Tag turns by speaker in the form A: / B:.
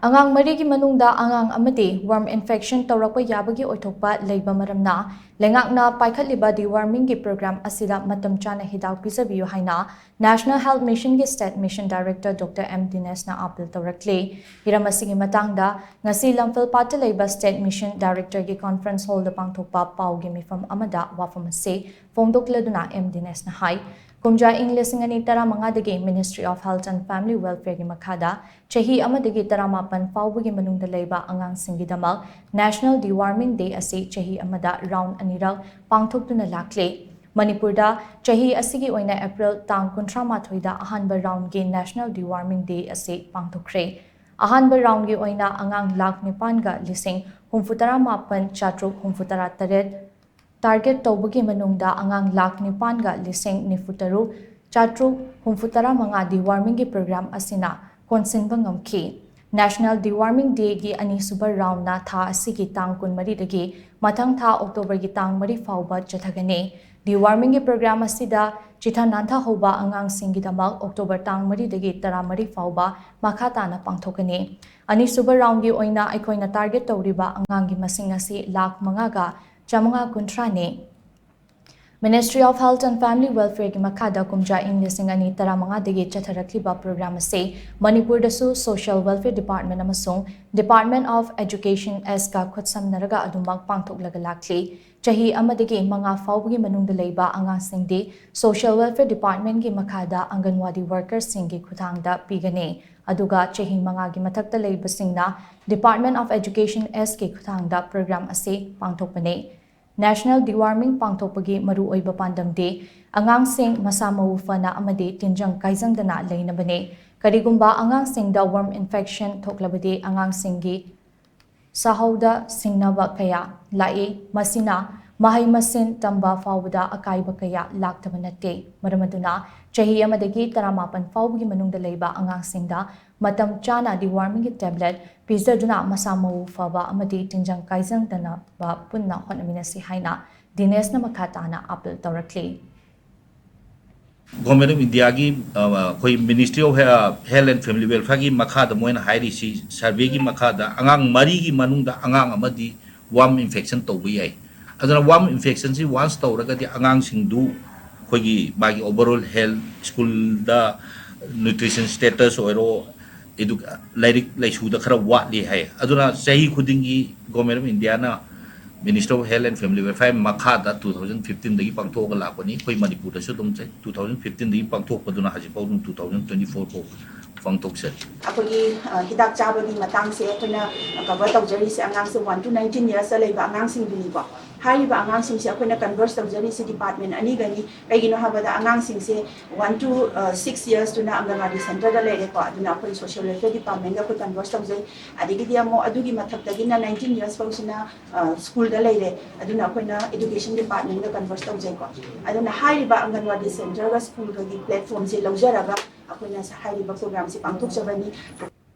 A: Angang marigi manungda angang amadi worm infection taurakpa yabagi oithokpa LEIBA MARAMNA LEINGAKNA PAIKHATLIBA Deworming gi program Asida Matam Chana Hidak Pijabiyu HAINA National Health Mission gi State Mission Director Dr. DINESH na appeal TOURAKLI Hiramasigi matangda ngasi lamfel pata LEIBA State Mission Director gi conference hall da pangthokpa pau gi mifam amada wafam ase fongdokladuna DINESH na hai Kumja English ngani tara mangadagi Ministry of Health and Family Welfare gi makhada chahi amadagi tara mapan faubugi manungda leiba angang singidamal National Deworming Day ase chahi amada round aniral pangthokduna lakle Manipurda chahi asigi oina April tang 13 da ahanba round gi National Deworming Day ase pangthokre ahanba round gi oina angang lakh nipan ga lising humfutara mapan chatruk humfutara taret Target tawbagi manungda angang lakh nipan ga liseng nifutaru chatru humfutara mga deworming gi program asina konsinba ngamki National Deworming Day gi ani super round na tha asigi tang kun mari dagi mathang tha October gi tang mari fauba chathagane deworming gi program asida chitha nantha hoba angang singi damal October tang mari dagi tara mari fauba makhata na pangthokane ani super round gi oina aikoina target tawriba angang gi masing asi lakh mga ga Chamanga Kuntrane Ministry of Health and Family Welfare gi makhada kumja English ngani tara manga degi TOURAKLIBA program ase Manipur dasu Social Welfare Department amasung Department of Education SK khutsamnaraga adumak pangthoklaga lakli chahi amadagi manga faubugi manungda leiba angasingdi Social Welfare Department gi makhada Anganwadi workers singi khuthangda pigane aduga chahi manga gi mathakta leibasingna Department of Education SK khuthangda program ase pangthokpane National Deworming pangthokpagi maru oiba pandam de angang sing masa mau fana amade tinjang kaijang dana leinabane karigumba angang sing da worm infection thoklabade angang singi sahauda singnaba kaya lai masina mahai masin tamba fawda akaiba kaya laktaba natte maramaduna chahi amadagi taramapan fawgi manungda leiba angang singda Matam Chana Deworming tablet pizaduna masa mau faba amadi tinjang kaijang dana ba punna honamina si HAINA DINESH na makhatana appeal TOURAKLI
B: Government of India ki koi Ministry of Health and Family Welfare ki makhada moina hairi si survey ki makhada angang mari ki manungda angang amadi worm infection tawbi ai aduna worm infection si once tawraga di angang singdu koi ki bagi overall health school da nutrition status oiro edu lairik laisu da khara watli hai aduna sahi khudingi Government of India na Minister of Health and Family Welfare makhada 2015 dagi pangthok la ko ni koi Manipur da su dum 2015 dagi pangthok paduna haji paudum 2024 ko pangthok se
C: akogi hidak chabagi matang se akoina cover tawjari se angang se 1 to 19 years leiba angang sing duni ko haiba angang sing se akoina converse tawjari se department ani gani kaigino habada angang sing se 1 to 6 years tuna anganwadi center da lere ko aduna akoi social welfare department da ko converse tawjari adigi dia mo adugi mathak dagina 19 years fausina school da lere aduna akoina education department da converse tawjari ko aduna haiba anganwadi center ga school ga platform se lawjaraga akoina sa haiba program si pangthok jabani